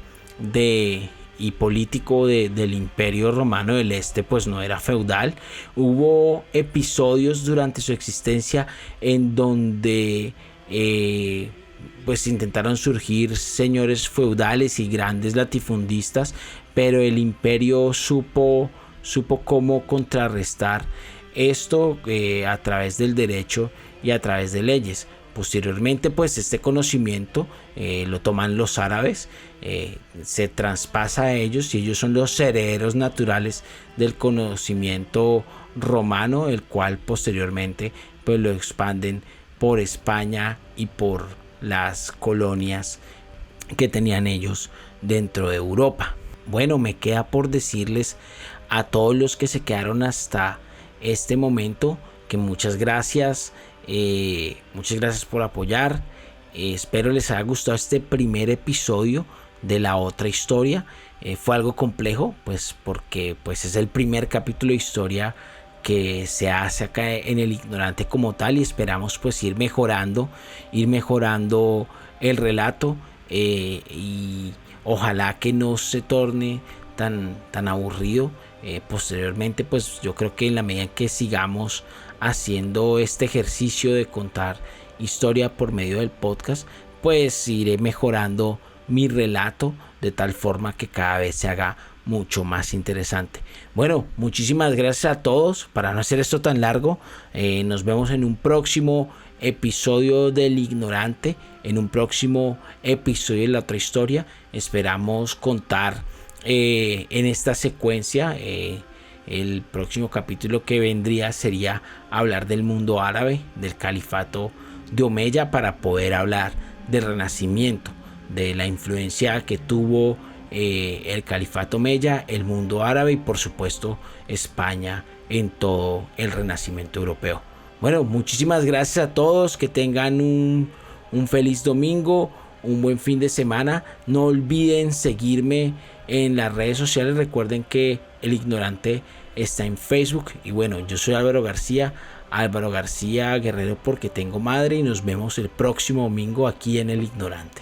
y político del Imperio Romano del Este pues no era feudal. Hubo episodios durante su existencia en donde pues intentaron surgir señores feudales y grandes latifundistas, pero el imperio supo cómo contrarrestar esto a través del derecho y a través de leyes. Posteriormente pues este conocimiento lo toman los árabes, se traspasa a ellos, y ellos son los herederos naturales del conocimiento romano, el cual posteriormente pues lo expanden por España y por las colonias que tenían ellos dentro de Europa. Bueno, me queda por decirles a todos los que se quedaron hasta este momento que muchas gracias por apoyar. Espero les haya gustado este primer episodio de la otra historia. Fue algo complejo pues porque pues es el primer capítulo de historia que se hace acá en El Ignorante como tal, y esperamos pues ir mejorando el relato, y ojalá que no se torne tan aburrido. Posteriormente pues yo creo que en la medida en que sigamos haciendo este ejercicio de contar historia por medio del podcast, pues iré mejorando mi relato de tal forma que cada vez se haga mucho más interesante. Bueno, muchísimas gracias a todos. Para no hacer esto tan largo, nos vemos en un próximo episodio del Ignorante, en un próximo episodio de la otra historia. Esperamos contar en esta secuencia. El próximo capítulo que vendría sería hablar del mundo árabe, del califato de Omeya, para poder hablar del Renacimiento, de la influencia que tuvo el califato Omeya, el mundo árabe y por supuesto España en todo el Renacimiento europeo. Bueno, muchísimas gracias a todos, que tengan un feliz domingo, un buen fin de semana. No olviden seguirme en las redes sociales. Recuerden que El Ignorante está en Facebook. Y bueno, yo soy Álvaro García Guerrero porque tengo madre, y nos vemos el próximo domingo aquí en El Ignorante.